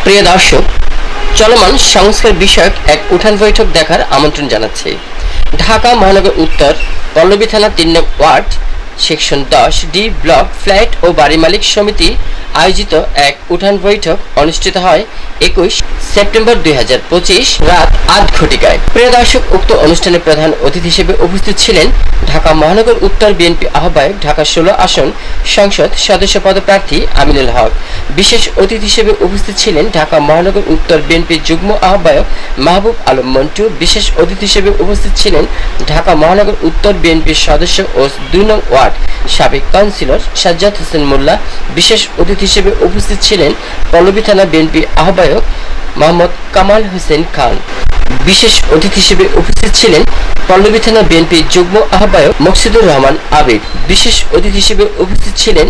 প্রিয় দর্শক, চলমান সংস্কার বিষয়ক এক উঠান বৈঠক দেখার আমন্ত্রণ জানাচ্ছি। ঢাকা মহানগর উত্তর পল্লবী থানা ৩ নং ward section ১০ D block flat ও বাড়ি মালিক সমিতি আয়োজিত এক উঠান বৈঠক অনুষ্ঠিত হয় ২১ সেপ্টেম্বর ২০২৫ রাত ৮ ঘটিকায়। প্রিয় দর্শক, উক্ত অনুষ্ঠানে প্রধান অতিথি হিসেবে উপস্থিত ছিলেন ঢাকা মহানগর উত্তর বিএনপি আহ্বায়ক, ঢাকা ১৬ আসন সংসদ সদস্য পদপ্রার্থী আমিনুল হক। বিশেষ অতিথি হিসেবে উপস্থিত ছিলেন ঢাকা মহানগর উত্তর বিএনপি যুগ্ম আহ্বায়ক মাহবুব আলম মন্টু। বিশেষ অতিথি হিসেবে উপস্থিত ছিলেন ঢাকা মহানগর উত্তর বিএনপির সদস্য ও ২ নং ওয়ার্ড সাবেক কাউন্সিলর সাজ্জাদ হোসেন মোল্লা। বিশেষ অতিথি হিসেবে উপস্থিত ছিলেন পল্লবী থানা বিএনপি আহ্বায়ক মোহাম্মদ কামাল হোসেন খান। বিশেষ অতিথি হিসেবে উপস্থিত ছিলেন পল্লবী থানা বিএনপি যুগ্ম আহ্বায়ক মকসুদুর রহমান আবিদ। বিশেষ অতিথি হিসেবে উপস্থিত ছিলেন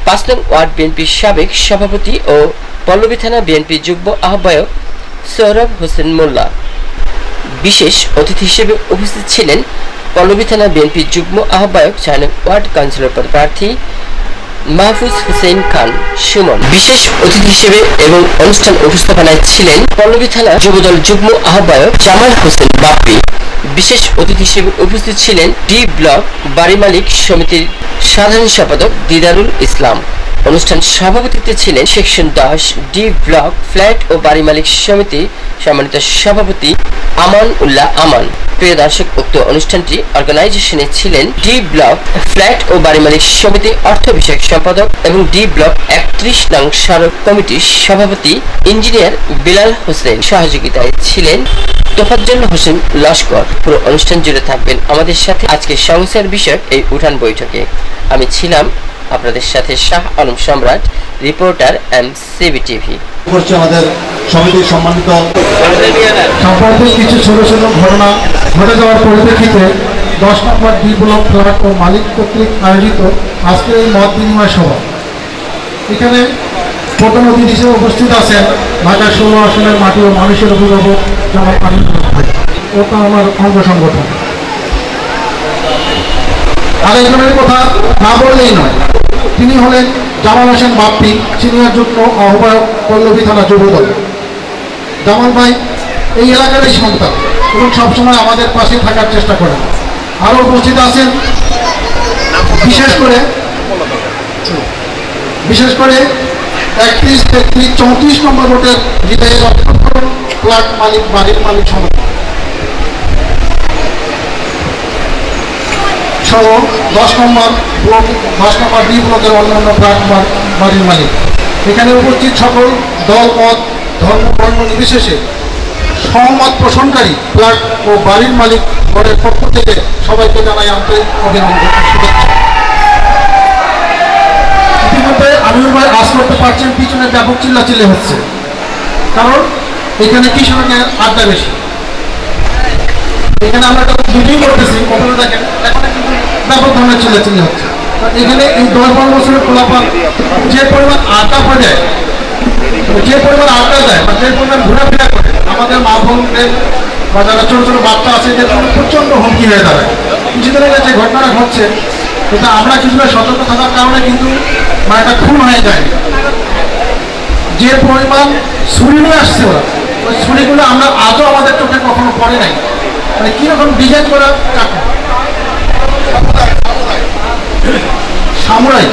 ৫ নং ওয়ার্ড বিএনপির সাবেক সভাপতি ও পল্লবী থানা বিএনপি যুগ্ম আহ্বায়ক সৌরভ হোসেন মোল্লা। বিশেষ অতিথি হিসেবে উপস্থিত ছিলেন পল্লবী থানা বিএনপি যুগ্ম আহ্বায়ক ৪ নং ওয়ার্ড কাউন্সিলর পদপ্রার্থী মাহফুজ হুসেন খান সুমন। বিশেষ অতিথি হিসেবে এবং অনুষ্ঠান উপস্থাপনায় ছিলেন পল্লবী থানা যুবদল যুগ্ম আহ্বায়ক জামাল হোসেন বাপ্পি। বিশেষ অতিথি হিসেবে উপস্থিত ছিলেন ডি ব্লক বাড়ি মালিক সমিতির সাধারণ সম্পাদক দিদারুল ইসলাম। অনুষ্ঠান সভাপতিত্বে ছিলেন সেকশন ১০ ডি ব্লক ফ্ল্যাট ও বাড়ি মালিক সমিতি সম্মানিত সভাপতি আমান উল্লাহ আমান। প্রিয় দর্শক, উক্ত অনুষ্ঠানটি অর্গানাইজেশনে ছিলেন ডি ব্লক ফ্ল্যাট ও বাড়ি মালিক সমিতি অর্থ বিষয়ক সম্পাদক এবং ডি ব্লক ৩১ নং সড়ক কমিটির সভাপতি ইঞ্জিনিয়ার বিলাল হোসেন। সহযোগিতায় ছিলেন তোফাজ্জল হোসেন লস্কর। পুরো অনুষ্ঠান জুড়ে থাকবেন আমাদের সাথে আজকে সংস্কার বিষয়ক এই উঠান বৈঠকে। আমি ছিলাম আপনাদের সাথে শাহ আলম সম্রাট, রিপোর্টার এমসিবি টিভি। আমাদের সমিতির সম্মানিত সাম্প্রতিক কিছু ছোট ছোট ঘটনা ঘটে যাওয়ার পরিপ্রেক্ষিতে ১০ নম্বর ডি ব্লক ফ্ল্যাট ও মালিক কর্তৃক আয়োজিত আজকের এই মত বিনিময় সভা। এখানে প্রধান অতিথি হিসেবে উপস্থিত আছেন ঢাকা ১৬ আসনের মাটি ও মানুষের অভিভাবক জামাল আমিনুল হক, ওটা আমার অঙ্গ সংগঠন। আরেকজনের কথা না বললেই নয়, তিনি হলেন জামাল হোসেন বাপ্পি, সিনিয়র যুগ্ম আহ্বায়ক পল্লবী থানা যুবদল। জামাল ভাই এই এলাকারই সন্তান এবং সবসময় আমাদের পাশে থাকার চেষ্টা করেন। আরও উপস্থিত আছেন বিশেষ করে ৩১, ৩৩, ৩৪ নম্বর ভোটের বিদায়ী ফ্ল্যাট মালিক বাড়ির মালিক সমিতি সহ ১০ নম্বর ডি ব্লকের অন্যান্য ফ্ল্যাট বাড়ির মালিক। এখানে উপস্থিত সকল দল, মত, ধর্ম, বর্ণ নির্বিশেষে সহমত পোষণকারী ফ্ল্যাট ও বাড়ির মালিক গণের পক্ষ থেকে সবাইকে জানাই আন্তরিক অভিনন্দন, শুভেচ্ছা। ইতিমধ্যে আমিনুল ভাই আজ করতে পারছেন, পিছনে ব্যাপক চিল্লাচিল্লি হচ্ছে, কারণ এখানে কৃষকের আড্ডা বেশি। এখানে আমরা ভিডিও করতেছি, কখনো দেখেন এখন কিন্তু ব্যাপক ধরনের চিল্লাচিল্লি হচ্ছে। এখানে এই ১০-১২ বছরের খোলাপান যে পরিমাণ আড্ডা পড়ে যায়, যে পরিমাণ আড্ডা দেয় বা যে পরিমাণ ঘোরাফেরা করে, আমাদের মা বোনদের বা যারা ছোটো ছোটো বাচ্চা আছে এদের জন্য প্রচণ্ড হুমকি হয়ে দাঁড়ায়। কিছুদিন আগে যে ঘটনাটা ঘটছে, এটা আমরা কিছুটা সতর্ক থাকার কারণে কিন্তু একটা খুন হয়ে যায়। যে পরিমাণ ছুরি নিয়ে আসছে ওরা, ওই ছুরিগুলো আমরা আজও আমাদের চোখে কখনো পড়ে নাই। মানে কীরকম ডিজাইন করা চাকু, সামুরাই,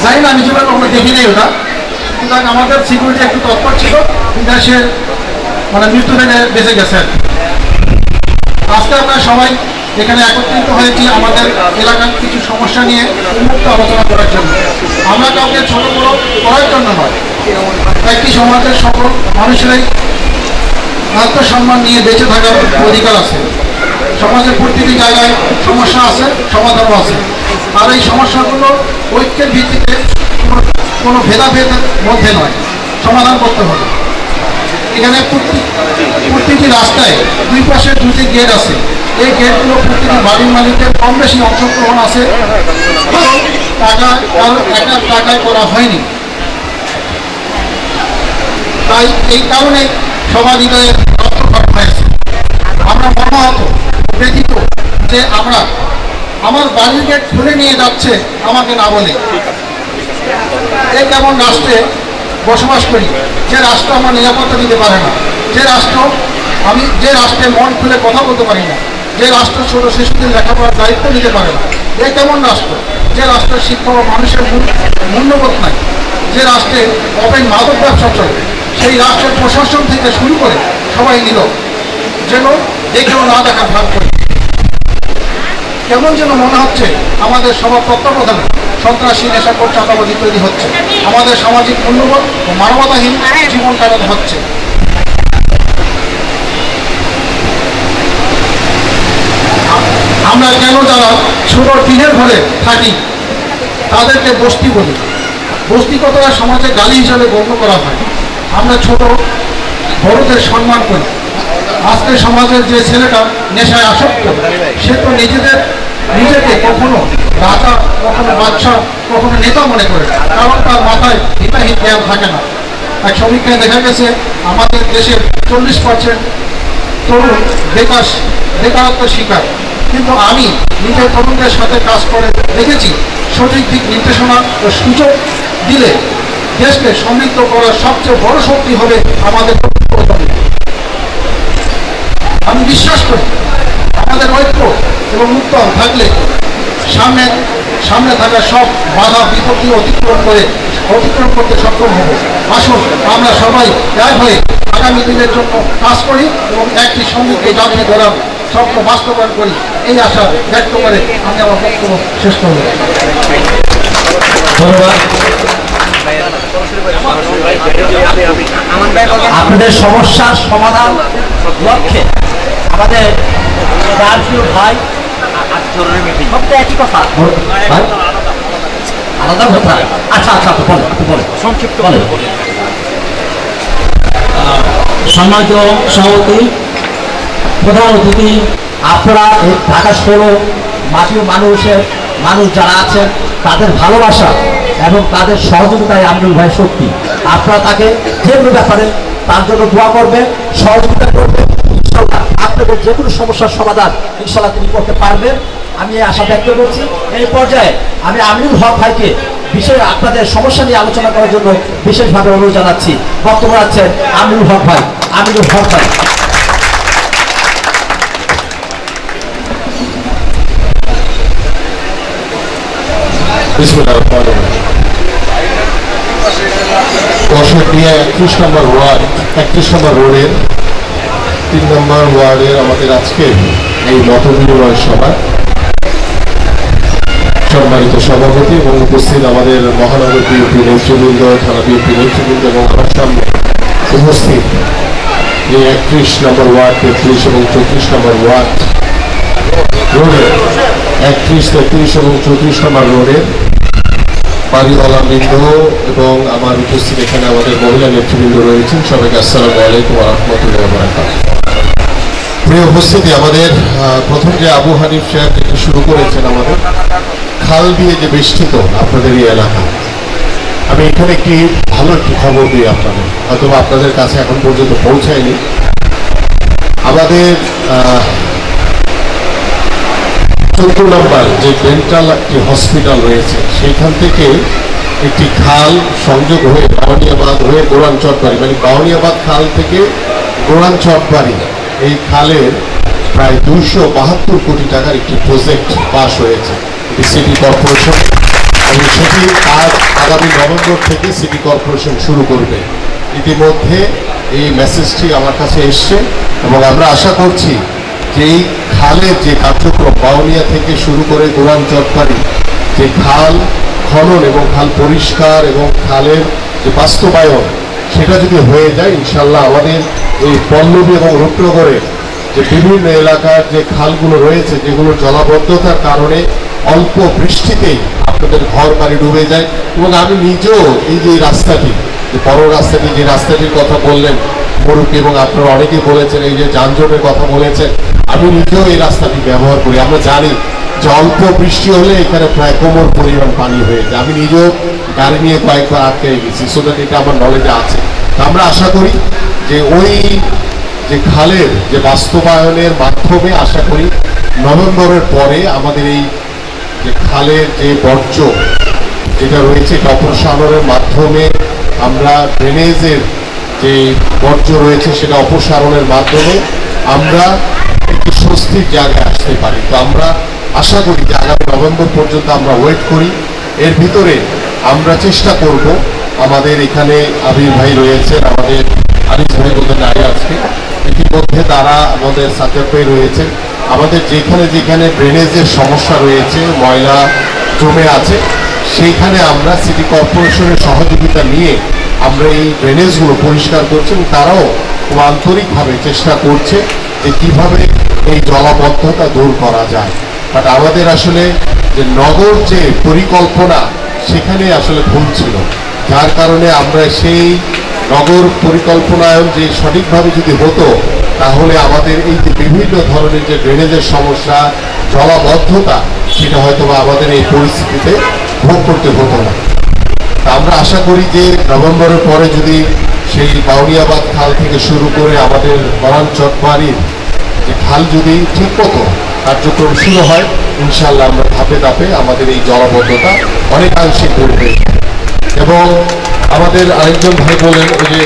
জানি না, আমি যেভাবে কখনো দেখি নাই ওটা, কিন্তু আমাদের সিকিউরিটি একটু তৎপর ছিল, কিন্তু সে মানে মৃত্যু থেকে বেঁচে গেছে। আজকে আমরা সবাই এখানে একত্রিত হয়েছি আমাদের এলাকার কিছু সমস্যা নিয়ে উন্মুক্ত আলোচনা করার জন্য। আমরা কাউকে ছোট বড় করার জন্য নয়, একটি সমাজের সকল মানুষেরাই আত্মসম্মান নিয়ে বেঁচে থাকার অধিকার আছে। সমাজের প্রতিটি জায়গায় সমস্যা আছে, সমাধানও আছে, আর এই সমস্যাগুলো ঐক্যের ভিত্তিতে কোনো ভেদাভেদের মধ্যে নয়, সমাধান করতে হবে। এখানে প্রতিটি রাস্তায় দুই পাশে 2টি গেট আছে। এই গেটগুলো প্রতিটি বাড়ির মালিকের কম বেশি অংশগ্রহণ আছে, টাকায় করা হয়নি। তাই এই কারণে সবার হৃদয়ে রক্তপাত হয়েছে। আমরা মর্মাহত, ব্যথিত যে আমার বাড়ির গেট খুলে নিয়ে যাচ্ছে আমাকে না বলে। এই কেমন রাষ্ট্রে বসবাস করি, যে রাষ্ট্র আমার নিরাপত্তা দিতে পারে না, যে রাষ্ট্রে মন খুলে কথা বলতে পারি না, যে রাষ্ট্র ছোট শিশুদের লেখাপড়ার দায়িত্ব নিতে পারে না, এ কেমন রাষ্ট্র? যে রাষ্ট্রের শিক্ষা ও মানুষের মূল্যবোধ নাই, যে রাষ্ট্রে অবৈধ মাদক ব্যবসা চলে, সেই রাষ্ট্রের প্রশাসন থেকে শুরু করে সবাই নিল যেন দেখেও না দেখার ভাগ করি। কেমন যেন মনে হচ্ছে আমাদের সবার তত্ত্বাবধানে সন্ত্রাসী নেশাখোর চাঁদাবাজি তৈরি হচ্ছে, আমাদের সামাজিক মূল্যবোধ ও মানবতাহীন জীবন কাটাতে হচ্ছে। আমরা কেন যারা ছোট টিনের ঘরে থাকি তাদেরকে বস্তি বলি? বস্তি কথাটা সমাজে গালি হিসাবে গণ্য করা হয়। আমরা ছোট বড়দের সম্মান করি। আজকে সমাজের যে ছেলেটা নেশায় আসক্ত, সে তো নিজেকে কখনো রাজা, কখনো বাদশা, কখনো নেতা মনে করে, কারণ তার মাথায় হিতাহিত জ্ঞান থাকে না। এক সমীক্ষায় দেখা গেছে আমাদের দেশের 40% তরুণ বেকারত্বের শিকার। কিন্তু আমি নিজের তরুণদের সাথে কাজ করে দেখেছি, সঠিক দিক নির্দেশনা ও সুযোগ দিলে দেশকে সমৃদ্ধ করার সবচেয়ে বড় শক্তি হবে আমাদের তরুণ। আমি বিশ্বাস করি আমাদের ঐক্য এবং উত্তর থাকলে সামনে থাকা সব বাধা বিপত্তি অতিক্রম করতে সক্ষম হব। আসুন আমরা সবাই এক হয়ে আগামী দিনের জন্য কাজ করি এবং একটি সমৃদ্ধ জাতি গড়ার স্বপ্ন বাস্তবায়ন করি, এই আশা ব্যক্ত করে আমি আমার বক্তব্য শেষ করব। ধন্যবাদ। আপনাদের সমস্যার সমাধান লক্ষ্যে আমাদের ভাই একই কথা, আলাদা কথা। আচ্ছা আচ্ছা, বলে সংক্ষিপ্ত বলে। সম্মানিত সভাপতি, প্রধান অতিথি, আপনারা এই ঢাকা শহর মাটির মানুষ যারা আছেন তাদের ভালোবাসা এবং তাদের সহযোগিতায় আমিনুল ভাই শক্তি। আপনারা তাকে যে কোনো ব্যাপারে তার জন্য দোয়া করবে, সহযোগিতা করবে। ইনশাল্লাহ আপনাদের যে কোনো সমস্যার সমাধান ইনশাল্লাহ তিনি করতে পারবেন, আমি এই আশা ব্যক্ত করছি। এই পর্যায়ে আমি আমিনুল হক ভাইকে বিশেষ আপনাদের সমস্যা নিয়ে আলোচনা করার জন্য বিশেষভাবে অনুরোধ জানাচ্ছি। বক্তব্য রাখছেন আমিনুল হক ভাই। আমিনুল হক ভাই। দশটিয়া 31 নম্বর ওয়ার্ড, 31 নম্বর রোডের 3 নম্বর ওয়ার্ডের আমাদের আজকে এই মত বিনিময় সভা, সম্মানিত সভাপতি এবং উপস্থিত আমাদের মহানগর বিএনপি নেতৃবৃন্দ, থানা বিএনপি নেতৃবৃন্দ এবং আমার সামনে উপস্থিত এই 31 নম্বর ওয়ার্ড, 33 এবং 34 নম্বর ওয়ার্ড রোডের 31, 33 এবং 34 নম্বর রোডের বাড়িওয়ালা বৃন্দ এবং আমার উপস্থিত এখানে আমাদের মহিলা নেতৃবৃন্দ রয়েছেন, সবাইকে আসসালামু আলাইকুম ওয়া রাহমাতুল্লাহি ওয়া বারাকাতুহু। প্রিয় উপস্থিতি, আমাদের প্রথম যে আবু হানিফ সাহেব থেকে শুরু করেছেন আমাদের খাল দিয়ে যে বেষ্টিত আপনাদের এই এলাকা, আমি এখানে একটি ভালো একটি খবর দিই আপনাদের, হয়তো আপনাদের কাছে এখন পর্যন্ত পৌঁছায়নি। আমাদের 14 নম্বর যে ডেন্টাল একটি হসপিটাল রয়েছে, সেইখান থেকে একটি খাল সংযোগ হয়ে বাউনিয়াবাদ হয়ে গোরান চটবাড়ি, মানে বাউনিয়াবাদ খাল থেকে গোরান চটবাড়ি, এই খালের প্রায় 272 কোটি টাকার একটি প্রজেক্ট পাস হয়েছে সিটি কর্পোরেশন, এবং সেটি আজ আগামী নভেম্বর থেকে সিটি কর্পোরেশন শুরু করবে। ইতিমধ্যে এই মেসেজটি আমার কাছে এসছে এবং আমরা আশা করছি যে এই খালের যে কার্যক্রম বাউনিয়া থেকে শুরু করে গোরান চটবাড়ি, যে খাল খনন এবং খাল পরিষ্কার এবং খালের যে বাস্তবায়ন, সেটা যদি হয়ে যায় ইনশাল্লাহ আমাদের এই পল্লবী এবং রূপনগরের যে বিভিন্ন এলাকার যে খালগুলো রয়েছে, যেগুলো জলাবদ্ধতার কারণে অল্প বৃষ্টিতেই আপনাদের ঘর বাড়ি ডুবে যায়। এবং আমি নিজেও এই যে রাস্তাটি, যে বড় রাস্তাটি, যে রাস্তাটির কথা বললেন মুরুব্বি এবং আপনারা অনেকেই বলেছেন, এই যে যানজটের কথা বলেছেন, আমি নিজেও এই রাস্তাটি ব্যবহার করি। আমরা জানি যে অল্প বৃষ্টি হলে এখানে প্রায় কোমর পরিমাণ পানি হয়ে যায়। আমি নিজেও গাড়ি নিয়ে কয়েকবার আটকে গেছি, সো দ্যাট এটা আমার নলেজে আছে। আমরা আশা করি যে ওই যে খালের যে বাস্তবায়নের মাধ্যমে আশা করি নভেম্বরের পরে আমাদের এই যে খালের যে বর্জ্য যেটা রয়েছে এটা অপসারণের মাধ্যমে আমরা ড্রেনেজের যে বর্জ্য রয়েছে সেটা অপসারণের মাধ্যমে আমরা একটি স্বস্তির জায়গায় আসতে পারি। তো আমরা আশা করি যে আগামী নভেম্বর পর্যন্ত আমরা ওয়েট করি। এর ভিতরে আমরা চেষ্টা করব, আমাদের এখানে আবির ভাই রয়েছেন, আমাদের আনিস ভাই বলতে নাই আজকে, ইতিমধ্যে তারা আমাদের সাকিব ভাই রয়েছেন, আমাদের যেখানে যেখানে ড্রেনেজের সমস্যা রয়েছে, ময়লা জমে আছে, সেইখানে আমরা সিটি কর্পোরেশনের সহযোগিতা নিয়ে আমরা এই ড্রেনেজগুলো পরিষ্কার করছি। তারাও খুব আন্তরিকভাবে চেষ্টা করছে যে কিভাবে এই জলাবদ্ধতা দূর করা যায়। বাট আমাদের আসলে যে নগর যে পরিকল্পনা সেখানে আসলে ভুল ছিল, যার কারণে আমরা সেই নগর পরিকল্পনায়ন যে সঠিকভাবে যদি হতো তাহলে আমাদের এই যে বিভিন্ন ধরনের যে ড্রেনেজের সমস্যা, জলাবদ্ধতা, সেটা হয়তো বা আমাদের এই পরিস্থিতিতে ভোগ করতে হতো না। তা আমরা আশা করি যে নভেম্বরের পরে যদি সেই বাউনিয়াবাদ খাল থেকে শুরু করে আমাদের বরান চটবাড়ির যে খাল যদি ঠিকমতো কার্যক্রম শুরু হয়, ইনশাল্লাহ আমরা ধাপে ধাপে আমাদের এই জলাবদ্ধতা অনেকাংশে করবে। এবং আমাদের আরেকজন ভাই বলেন, ওই যে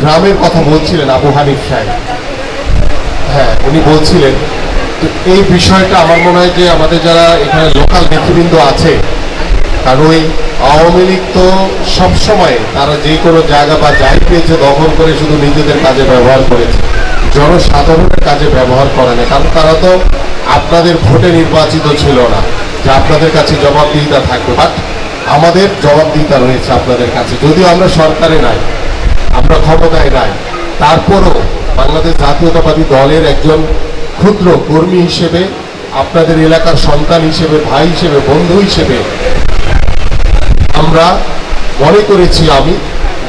গ্রামের কথা বলছিলেন আবু হানিফ সাহেব, হ্যাঁ উনি বলছিলেন, তো এই বিষয়টা আমার মনে হয় যে আমাদের যারা এখানে লোকাল নেতৃবৃন্দ আছে, কারণ ওই আওয়ামী লীগ তো সবসময় তারা যে কোনো জায়গা বা যাই পেয়েছে দখল করে শুধু নিজেদের কাজে ব্যবহার করেছে, জনসাধারণের কাজে ব্যবহার করে না। কারণ তারা তো আপনাদের ভোটে নির্বাচিত ছিল না যে আপনাদের কাছে জবাবদিহিতা থাকবে। বাট আমাদের জবাবদিহিতা রয়েছে আপনাদের কাছে, যদিও আমরা সরকারে নাই, আমরা ক্ষমতায় নাই, তারপরও বাংলাদেশ জাতীয়তাবাদী দলের একজন ক্ষুদ্র কর্মী হিসেবে, আপনাদের এলাকার সন্তান হিসেবে, ভাই হিসেবে, বন্ধু হিসেবে আমরা মনে করেছি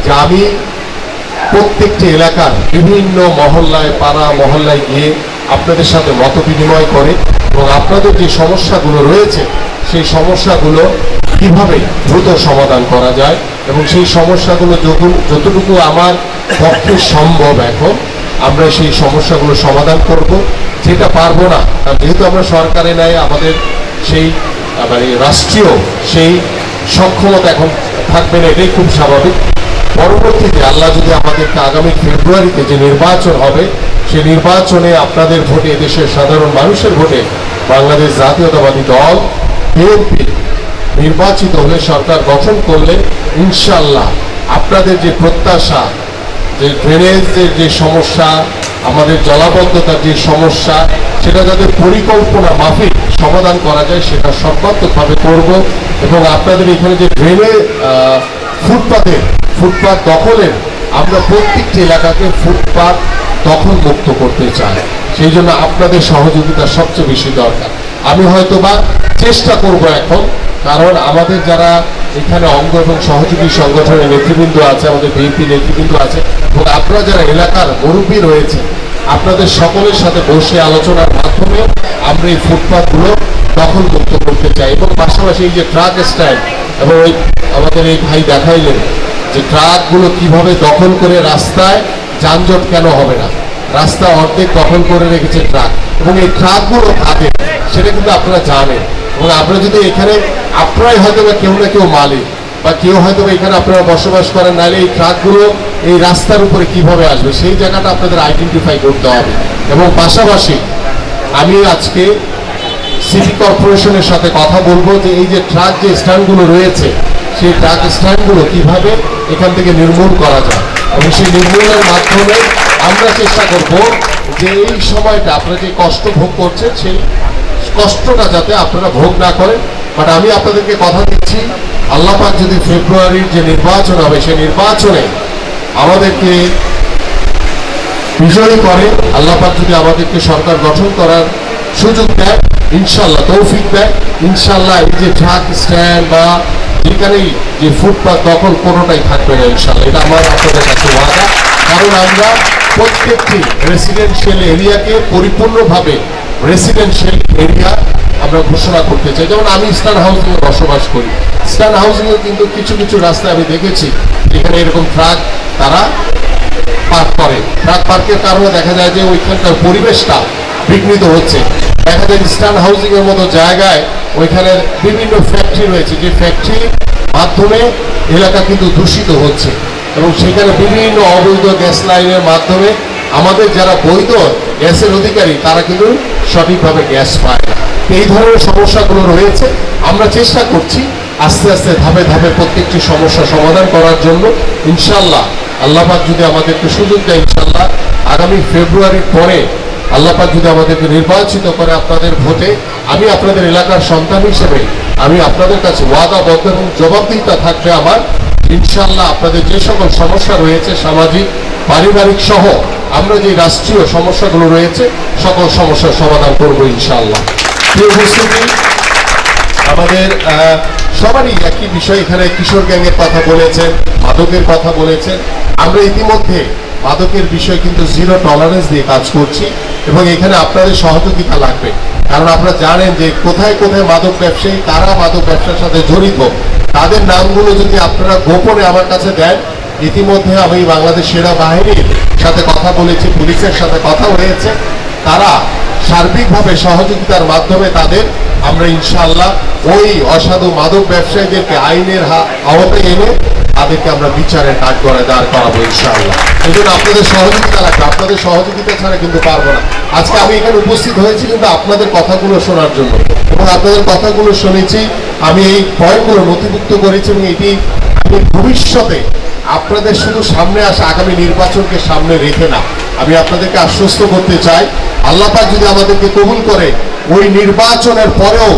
যে আমি প্রত্যেকটি এলাকার বিভিন্ন মহল্লায়, পাড়া মহল্লায় গিয়ে আপনাদের সাথে মত বিনিময় করে এবং আপনাদের যে সমস্যাগুলো রয়েছে সেই সমস্যাগুলো কিভাবে দ্রুত সমাধান করা যায় এবং সেই সমস্যাগুলো যতটুকু আমার পক্ষে সম্ভব এখন আমরা সেই সমস্যাগুলো সমাধান করব। যেটা পারবো না, যেহেতু আমরা সরকারে নাই, আমাদের সেই মানে রাষ্ট্রীয় সেই সক্ষমতা এখন থাকবে না, এটাই খুব স্বাভাবিক। পরবর্তীতে আল্লাহ যদি আমাদেরকে আগামী ফেব্রুয়ারিতে যে নির্বাচন হবে, সেই নির্বাচনে আপনাদের ভোটে, এদেশের সাধারণ মানুষের ভোটে বাংলাদেশ জাতীয়তাবাদী দল বিএনপি নির্বাচিত হলে, সরকার গঠন করলে ইনশাল্লাহ আপনাদের যে প্রত্যাশা, যে ড্রেনেজের যে সমস্যা, আমাদের জলাবদ্ধতার যে সমস্যা, সেটা যাতে পরিকল্পনা মাফিক সমাধান করা যায় সেটা সর্বাত্মকভাবে করব। এবং আপনাদের এখানে যে ফুটপাত দখলের, আমরা প্রত্যেকটি এলাকাকে ফুটপাত দখল মুক্ত করতে চাই, সেই জন্য আপনাদের সহযোগিতা সবচেয়ে বেশি দরকার। আমি হয়তোবা চেষ্টা করব এখন, কারণ আমাদের যারা এখানে অঙ্গ এবং সহযোগী সংগঠনের নেতৃবৃন্দ আছে, আমাদের বিএনপি নেতৃবৃন্দ আছে এবং আপনারা যারা এলাকার মুরব্বী রয়েছে, আপনাদের সকলের সাথে বসে আলোচনার মাধ্যমে আমরা এই ফুটপাথগুলো দখল মুক্ত করতে চাই। এবং পাশাপাশি এই যে ট্রাক স্ট্যান্ড, এবং ওই আমাদের এই ভাই দেখাইলেন যে ট্রাকগুলো কিভাবে দখল করে, রাস্তায় যানজট কেন হবে না, রাস্তা অর্ধেক দখল করে রেখেছে ট্রাক, এবং এই ট্রাকগুলো কাদের সেটা কিন্তু আপনারা জানেন। এবং আপনারা যদি এখানে, আপনারাই হয়তো বা কেউ না কেউ মালিক, বা কেউ হয়তো এখানে আপনারা বসবাস করেন, নাহলে এই ট্রাকগুলো এই রাস্তার উপরে কিভাবে আসবে সেই জায়গাটা আপনাদের আইডেন্টিফাই করতে হবে। এবং পাশাপাশি আমি আজকে সিটি কর্পোরেশনের সাথে কথা বলবো যে এই যে ট্রাক যে স্ট্যান্ডগুলো রয়েছে, সেই ট্রাক স্ট্যান্ডগুলো কিভাবে এখান থেকে নির্মূল করা যায়, এবং সেই নির্মূলের মাধ্যমে আমরা চেষ্টা করব যে এই সময়টা আপনারা যে কষ্ট ভোগ করছেন সেই কষ্টটা যাতে আপনারা ভোগ না করেন। বাট আমি আপনাদেরকে কথা দিচ্ছি, আল্লাহ পাক যদি ফেব্রুয়ারির যে নির্বাচন হবে সেই নির্বাচনে আমাদেরকে বিজয়ী করে, আল্লাহ পাক যদি আমাদেরকে সরকার গঠন করার সুযোগ দেয়, ইনশাল্লাহ তৌফিক দেয়, ইনশাল্লাহ এই যে ট্রাক স্ট্যান্ড বা যেখানেই যে ফুটপাথ দখল কোনোটাই থাকবে না ইনশাল্লাহ, এটা আমার আপনাদের কাছে ওয়াদা। কারণ আমরা প্রত্যেকটি রেসিডেন্সিয়াল এরিয়াকে পরিপূর্ণভাবে রেসিডেন্সিয়াল এরিয়া আমরা ঘোষণা করতে চাই। যেমন আমি ইস্টার্ন হাউজিংয়ে বসবাস করি, ইস্টার্ন হাউজিংয়ে কিন্তু কিছু কিছু রাস্তায় আমি দেখেছি এখানে এরকম ট্রাক তারা পার্ক করে। ট্রাক পার্কের কারণে দেখা যায় যে ওইখানকার পরিবেশটা বিঘ্নিত হচ্ছে। দেখা যায় ইস্টার্ন হাউজিং এর মতো জায়গায় ওইখানে বিভিন্ন ফ্যাক্টরি রয়েছে, যে ফ্যাক্টরি মাধ্যমে এলাকা কিন্তু দূষিত হচ্ছে এবং সেখানে বিভিন্ন অবৈধ গ্যাস লাইনের মাধ্যমে আমাদের যারা বৈধ গ্যাসের অধিকারী তারা কিন্তু সঠিকভাবে গ্যাস পায় না। এই ধরনের সমস্যাগুলো রয়েছে। আমরা চেষ্টা করছি আস্তে আস্তে ধাপে ধাপে প্রত্যেকটি সমস্যা সমাধান করার জন্য। ইনশাআল্লাহ আল্লাহ পাক যদি আমাদেরকে সুযোগ দেয়, ইনশাআল্লাহ আগামী ফেব্রুয়ারির পরে আল্লাহ পাক যদি আমাদেরকে নির্বাচিত করে আপনাদের ভোটে, আমি আপনাদের এলাকার সন্তান হিসেবে আমি আপনাদের কাছে ওয়াদাবদ্ধ এবং জবাবদিহিতা থাকবে আমার। ইনশাআল্লাহ আপনাদের যে সকল সমস্যা রয়েছে সামাজিক পারিবারিক সহ আমরা যে রাষ্ট্রীয় সমস্যাগুলো রয়েছে সকল সমস্যার সমাধান করবো ইনশাআল্লাহ। প্রিয় উপস্থিতি, আমাদের সবারই একই বিষয়, এখানে কিশোর গ্যাংয়ের কথা বলেছেন, মাদকের কথা বলেছেন। আমরা ইতিমধ্যে মাদকের বিষয়ে কিন্তু জিরো টলারেন্স দিয়ে কাজ করছি এবং এখানে আপনাদের সহযোগিতা লাগবে। কারণ আপনারা জানেন যে কোথায় কোথায় মাদক ব্যবসায়ী, কারা মাদক ব্যবসার সাথে জড়িত, তাদের নামগুলো যদি আপনারা গোপনে আমার কাছে দেন। ইতিমধ্যে আমি বাংলাদেশ সেনাবাহিনীর সাথে কথা বলেছি, পুলিশের সাথে কথা হয়েছে, তারা সার্বিকভাবে সহযোগিতার মাধ্যমে তাদের আমরা ইনশাআল্লাহ ওই অসাধু মাদক ব্যবসায়ীদেরকে আইনের আওতায় এনে তাদেরকে আমরা বিচারের কাজ করে দাঁড় করাবো ইনশাআল্লাহ। এই জন্য আপনাদের সহযোগিতা লাগবে, আপনাদের সহযোগিতা ছাড়া কিন্তু পারবো না। আজকে আমি এখানে উপস্থিত হয়েছি কিন্তু আপনাদের কথাগুলো শোনার জন্য, এবং আপনাদের কথাগুলো শুনেছি, আমি এই পয়েন্টগুলো নথিভুক্ত করেছি এবং এটি আমি ভবিষ্যতে আপনাদের শুধু সামনে আসা আগামী নির্বাচনকে সামনে রেখে না, আমি আপনাদেরকে আশ্বস্ত করতে চাই আল্লাহ পাক যদি আমাদেরকে কবুল করে ওই নির্বাচনের পরেও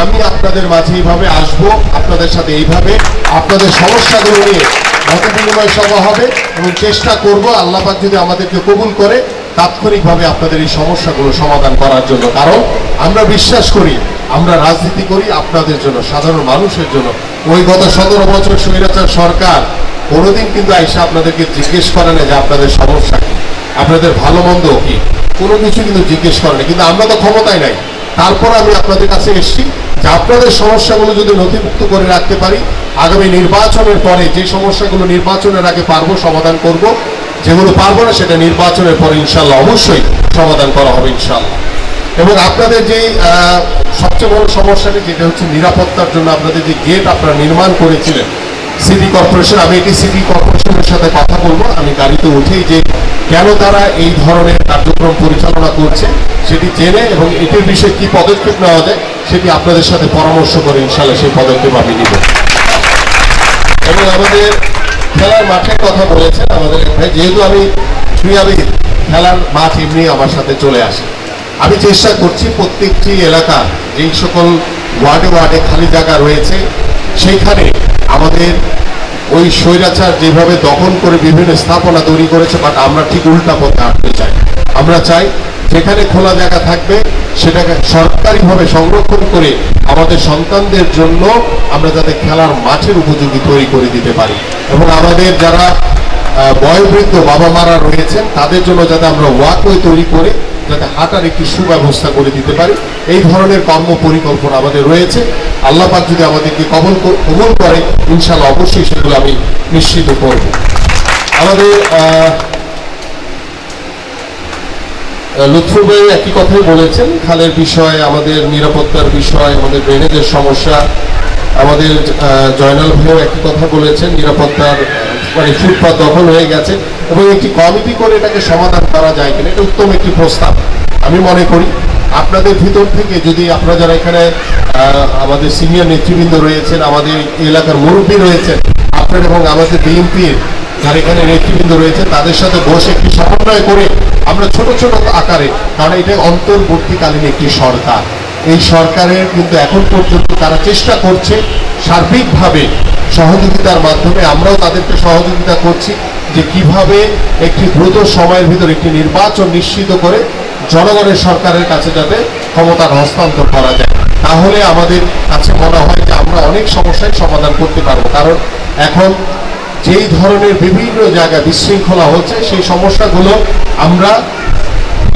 আমি আপনাদের মাঝে এইভাবে আসবো, আপনাদের সাথে এইভাবে আপনাদের সমস্যাগুলো নিয়ে মত বিনিময় সভা হবে এবং চেষ্টা করব আল্লাহ পাক যদি আমাদেরকে কবুল করে তাৎক্ষণিকভাবে আপনাদের এই সমস্যাগুলো সমাধান করার জন্য। কারণ আমরা বিশ্বাস করি, আমরা রাজনীতি করি আপনাদের জন্য, সাধারণ মানুষের জন্য। ওই গত 17 বছর স্বৈরাচার সরকার কোনোদিন কিন্তু আইসা আপনাদেরকে জিজ্ঞেস করে না যে আপনাদের সমস্যা কি, আপনাদের ভালো মন্দ কি, কোনো কিছু কিন্তু জিজ্ঞেস করে না। কিন্তু আমরা তো ক্ষমতায় নাই, তারপর আমি আপনাদের কাছে এসেছি যে আপনাদের সমস্যাগুলো যদি নথিভুক্ত করে রাখতে পারি, আগামী নির্বাচনের পরে যে সমস্যাগুলো নির্বাচনের আগে পারবো সমাধান করব, যেগুলো পারবো না সেটা নির্বাচনের পরে ইনশাআল্লাহ অবশ্যই সমাধান করা হবে ইনশাআল্লাহ। এবং আপনাদের যে সবচেয়ে বড় সমস্যাটি যেটা হচ্ছে নিরাপত্তার জন্য আপনাদের যে গেট আপনারা নির্মাণ করেছিলেন সিটি কর্পোরেশন, আমি এটি সিটি কর্পোরেশনের সাথে কথা বলবো আমি গাড়িতে উঠেই, যে কেন তারা এই ধরনের কার্যক্রম পরিচালনা করছে সেটি জেনে এবং এটির বিষয়ে কি পদক্ষেপ নেওয়া যায় সেটি আপনাদের সাথে পরামর্শ করে ইনশাআল্লাহ সেই পদক্ষেপ আমি নিব। এবং আমাদের খেলার মাঠের কথা বলেছেন আমাদের ভাই, যেহেতু আমি ক্রীড়াবিদ, খেলার মাঠ এমনি আমার সাথে চলে আসে। আমি চেষ্টা করছি প্রত্যেকটি এলাকা যেই সকল ওয়ার্ডে ওয়ার্ডে খালি জায়গা রয়েছে সেইখানে আমাদের ওই স্বৈরাচার যেভাবে দখল করে বিভিন্ন স্থাপনা তৈরি করেছে, বাট আমরা ঠিক উল্টা পথে হাঁটতে চাই। আমরা চাই যেখানে খোলা জায়গা থাকবে সেটাকে সরকারিভাবে সংরক্ষণ করে আমাদের সন্তানদের জন্য আমরা যাতে খেলার মাঠের উপযোগী তৈরি করে দিতে পারি, এবং আমাদের যারা বয়োবৃদ্ধ বাবা মারা রয়েছেন তাদের জন্য যাতে আমরা ওয়াকওয়ে তৈরি করে যাতে হাঁটার একটি সুব্যবস্থা করে দিতে পারি, এই ধরনের কর্ম পরিকল্পনা আমাদের রয়েছে। আল্লাহ পাক যদি আমাদেরকে কবুল করে ইনশাআল্লাহ অবশ্যই সেগুলো আমি নিশ্চিত করব। আমাদের লুৎফর ভাই একই কথাই বলেছেন, খালের বিষয়, আমাদের নিরাপত্তার বিষয়, আমাদের ড্রেনেজের সমস্যা। আমাদের জয়নাল ভাইও একই কথা বলেছেন, নিরাপত্তার মানে ফুটপাত দখল হয়ে গেছে এবং একটি কমিটি করে এটাকে সমাধান করা যায় কিনা, এটা উত্তম একটি প্রস্তাব। আমি মনে করি আপনাদের ভিতর থেকে যদি আপনারা যারা এখানে আমাদের সিনিয়র নেতৃবৃন্দ রয়েছেন, আমাদের এলাকার মুরব্বী রয়েছেন, আপনার এবং আমাদের বিএনপির যারা এখানে নেতৃবৃন্দ রয়েছে তাদের সাথে বসে একটি সমন্বয় করে আমরা ছোট ছোট আকারে, কারণ এটা অন্তর্বর্তীকালীন একটি সরকার, এই সরকারের কিন্তু এখন পর্যন্ত তারা চেষ্টা করছে সার্বিকভাবে সহযোগিতার মাধ্যমে, আমরাও তাদেরকে সহযোগিতা করছি যে কিভাবে একটি দ্রুত সময়ের ভিতর একটি নির্বাচন নিশ্চিত করে জনগণের সরকারের কাছে যাতে ক্ষমতার হস্তান্তর করা যায়। তাহলে আমাদের কাছে মনে হয় যে আমরা অনেক সমস্যার সমাধান করতে পারবো। কারণ এখন যেই ধরনের বিভিন্ন জায়গায় বিশৃঙ্খলা হচ্ছে সেই সমস্যাগুলো আমরা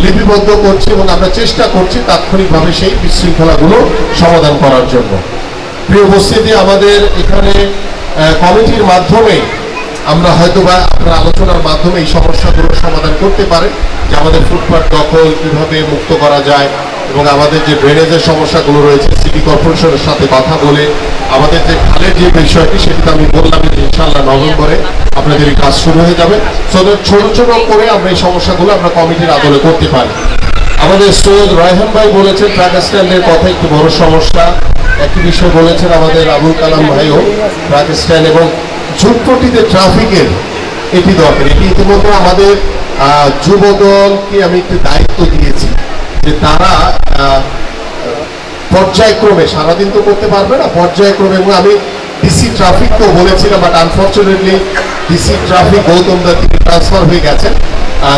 লিপিবদ্ধ করছি এবং আমরা চেষ্টা করছি তাৎক্ষণিকভাবে সেই বিশৃঙ্খলাগুলো সমাধান করার জন্য। প্রিয় উপস্থিতি, আমাদের এখানে কমিটির মাধ্যমে আমরা হয়তোবা আপনার আলোচনার মাধ্যমে এই সমস্যাগুলো সমাধান করতে পারে, যে আমাদের ফুটপাত দখল কিভাবে মুক্ত করা যায় এবং আমাদের যে ড্রেনেজের সমস্যাগুলো রয়েছে সিটি কর্পোরেশনের সাথে কথা বলে আমাদের যে খালের যে বিষয়টি সেটি তো আমি বললাম যে ইনশাআল্লাহ নভেম্বরে আপনাদের এই কাজ শুরু হয়ে যাবে। ছোট ছোট করে আমরা এই সমস্যাগুলো আমরা কমিটির আদলে করতে পারি। আমাদের সৈয়দ রায়হান ভাই বলেছেন ট্রাক স্ট্যান্ডের কথা একটু বড় সমস্যা। একই বিষয় বলেছেন আমাদের আবুল কালাম ভাইও ট্রাক স্ট্যান্ড এবং ঝুটপটিতে ট্রাফিকের এটি দরকার। এটি ইতিমধ্যে আমাদের যুবদলকে আমি একটি দায়িত্ব দিয়েছি যে তারা পর্যায়ক্রমে, সারাদিন তো করতে পারবে না, পর্যায়ক্রমে, এবং আমি ডিসি ট্রাফিককেও বলেছিলাম, but unfortunately DC traffic Gautam da তিনি ট্রান্সফার হয়ে গেছেন,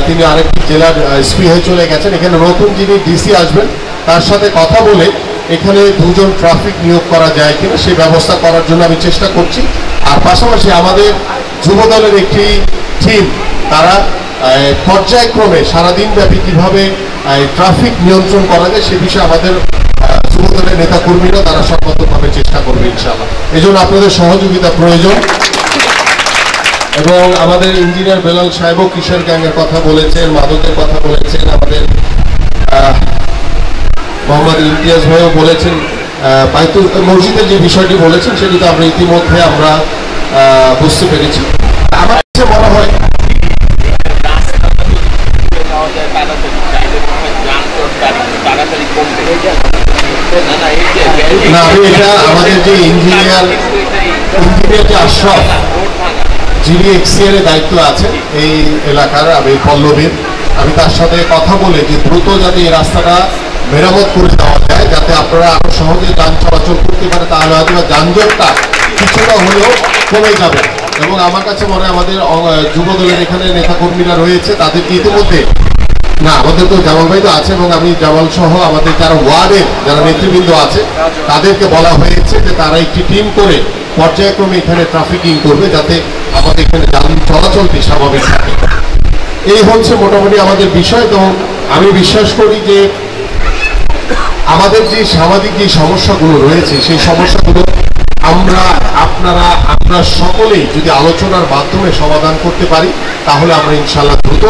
তিনি আরেকটি জেলার এসপি হয়ে চলে গেছেন। এখানে নতুন যিনি ডিসি আসবেন তার সাথে কথা বলে এখানে 2 জন ট্রাফিক নিয়োগ করা যায় কিনা সেই ব্যবস্থা করার জন্য আমি চেষ্টা করছি। আর পাশাপাশি আমাদের যুবদলের একটি টিম তারা পর্যায়ক্রমে সারাদিন ব্যাপী কিভাবে ট্রাফিক নিয়ন্ত্রণ করা যায় সে বিষয়ে আমাদের যুবদলের নেতা কর্মীরা তারা সর্বাত্মকভাবে চেষ্টা করবে ইনশাআল্লাহ। এই জন্য আপনাদের সহযোগিতা প্রয়োজন। এবং আমাদের ইঞ্জিনিয়ার বেলাল সাহেবও কিশোর গ্যাংয়ের কথা বলেছেন, মাদকের কথা বলেছেন, আমাদের মোহাম্মদ ইমতিয়াজ ভাইও বলেছেন, বাইতুল মসজিদের যে বিষয়টি বলেছেন সেটি তো আমরা ইতিমধ্যে আমরা বুঝতে পেরেছি। আমার কাছে মনে হয় না, আমি এটা আমাদের যে ইঞ্জিনিয়ার যে আশরাফ যিনি এক্সিআর এর দায়িত্ব আছে এই এলাকার, আমি পল্লবীর, আমি তার সাথে কথা বলে যে দ্রুত যাতে এই রাস্তাটা মেরামত করে দেওয়া যায় যাতে আপনারা আরো সহজে যান চলাচল করতে পারে, তাহলে হয়তো যানজটটা কিছুটা হলেও কমে যাবে। এবং আমার কাছে মনে হয় আমাদের যুবদলের এখানে নেতাকর্মীরা রয়েছে, তাদেরকে ইতিমধ্যে না, আমাদের তো জামাল ভাই তো আছে এবং আমি জামাল সহ আমাদের যারা ওয়ার্ডের যারা নেতৃবৃন্দ আছে তাদেরকে বলা হয়েছে যে তারা একটি টিম করে পর্যায়ক্রমে এখানে ট্রাফিকিং করবে যাতে আমাদের এখানে যান চলাচলটি স্বাভাবিক থাকে। এই হচ্ছে মোটামুটি আমাদের বিষয়। তো আমি বিশ্বাস করি যে আমাদের যে সামাজিক যে সমস্যাগুলো রয়েছে সেই সমস্যাগুলো আমরা সকলেই যদি আলোচনার মাধ্যমে সমাধান করতে পারি তাহলে আমরা ইনশাআল্লাহ দ্রুত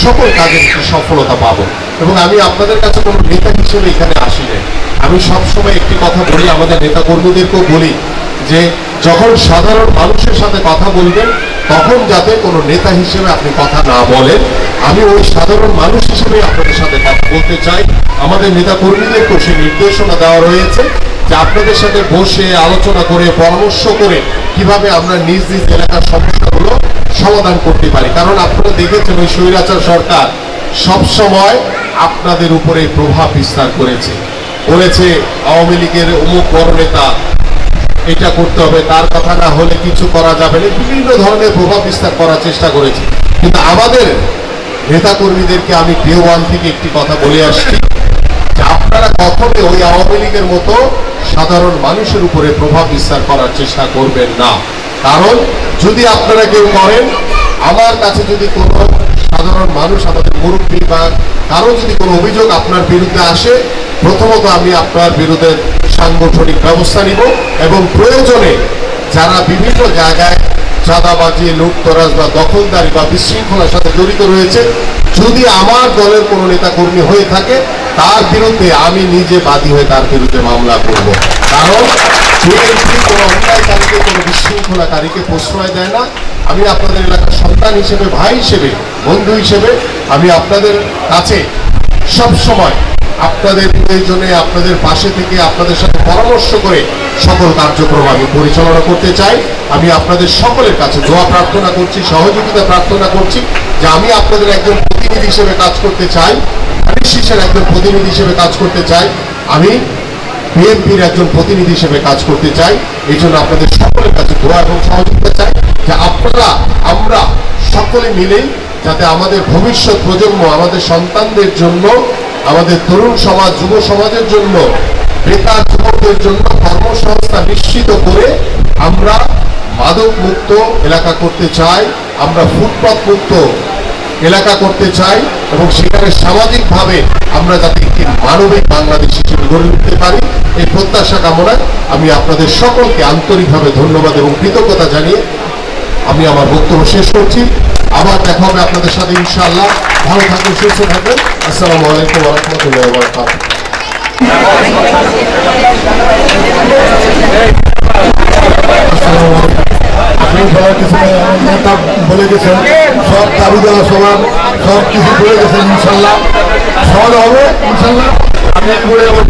সকল কাজের একটি সফলতা পাবো। এবং আমি আপনাদের কাছে কোনো নেতা হিসেবে এখানে আসি নাই, আমি সবসময় একটি কথা বলি, আমাদের নেতা কর্মীদেরকেও বলি যে যখন সাধারণ মানুষের সাথে কথা বলবেন তখন যাতে কোনো নেতা হিসেবে আপনি কথা না বলেন। আমি ওই সাধারণ মানুষ হিসেবে আপনাদের সাথে কথা বলতে চাই। আমাদের নেতা কর্মীদেরকেও সেই নির্দেশনা দেওয়া রয়েছে যে আপনাদের সাথে বসে আলোচনা করে পরামর্শ করে কিভাবে আমরা নিজ নিজ এলাকার সমস্যাগুলো সমাধান করতে পারি। কারণ আপনারা দেখেছেন ওই স্বৈরাচার সরকার সবসময় আপনাদের উপরে প্রভাব বিস্তার করেছে, বলেছে আওয়ামী লীগের অমুক বড় নেতা এটা করতে হবে, তার কথা না হলে কিছু করা যাবে না, বিভিন্ন ধরনের প্রভাব বিস্তার করার চেষ্টা করেছে। কিন্তু আমাদের নেতা কর্মীদেরকে আমি ডে 1 থেকে একটি কথা বলে আসছি যে আপনারা কখনোই ওই আওয়ামী লীগের মতো সাধারণ মানুষের উপরে প্রভাব বিস্তার করার চেষ্টা করবেন না। কারণ যদি আপনারা কেউ করেন, আমার কাছে যদি কোনো সাধারণ মানুষ, আমাদের মুরব্বী বা কারো যদি কোনো অভিযোগ আপনার বিরুদ্ধে আসে, প্রথমত আমি আপনার বিরুদ্ধে সাংগঠনিক ব্যবস্থা নিব এবং প্রয়োজনে যারা বিভিন্ন জায়গায় চাঁদাবাজি, লুটতরাজ বা দখলদারি বা বিশৃঙ্খলার সাথে জড়িত রয়েছে, যদি আমার দলের কোনো নেতাকর্মী হয়ে থাকে তার বিরুদ্ধে আমি নিজে বাদী হয়ে তার বিরুদ্ধে মামলা করব। কারণ বিএনপি কোনো অন্যায়কারীকে, কোনো বিশৃঙ্খলাকারীকে প্রশ্রয় দেয় না। আমি আপনাদের এলাকার সন্তান হিসেবে, ভাই হিসেবে, বন্ধু হিসেবে আমি আপনাদের কাছে সবসময় আপনাদের প্রয়োজনে আপনাদের পাশে থেকে আপনাদের সাথে পরামর্শ করে সকল কার্যক্রম আমি পরিচালনা করতে চাই। আমি আপনাদের সকলের কাছে দোয়া প্রার্থনা করছি, সহযোগিতা প্রার্থনা করছি যে আমি আপনাদের একজন প্রতিনিধি হিসেবে কাজ করতে চাই, শীর্ষের একজন প্রতিনিধি হিসেবে কাজ করতে চাই, আমি বিএনপির একজন প্রতিনিধি হিসেবে কাজ করতে চাই। এই জন্য আপনাদের সকলের কাছে দোয়া এবং সহযোগিতা চাই যে আমরা সকলে মিলেই যাতে আমাদের ভবিষ্যৎ প্রজন্ম, আমাদের সন্তানদের জন্য, আমাদের তরুণ সমাজ, যুব সমাজের জন্য, বেকার যুবকদের জন্য কর্মসংস্থান নিশ্চিত করে আমরা মাদক মুক্ত এলাকা করতে চাই, আমরা ফুটপাত মুক্ত এলাকা করতে চাই এবং সেখানে সামাজিকভাবে আমরা যাতে একটি মানবিক বাংলাদেশ হিসেবে গড়ে উঠতে পারি, এই প্রত্যাশা কামনায় আমি আপনাদের সকলকে আন্তরিকভাবে ধন্যবাদ এবং কৃতজ্ঞতা জানিয়ে আমি আমার বক্তব্য শেষ করছি। আবার দেখা হবে আপনাদের সাথে ইনশাআল্লাহ। ভালো থাকবেন, সুস্থ থাকবেন। আসসালামু আলাইকুম ওয়া রাহমাতুল্লাহি ওয়া বারাকাতুহু। আপনি সবাই কিছু নেতা বলে গেছেন, সব দাবি দেওয়া সবার সব কিছু বলে গেছেন। ইনশাল্লাহ সহজ হবে, ইনশাল্লাহ আমি একবারে আমার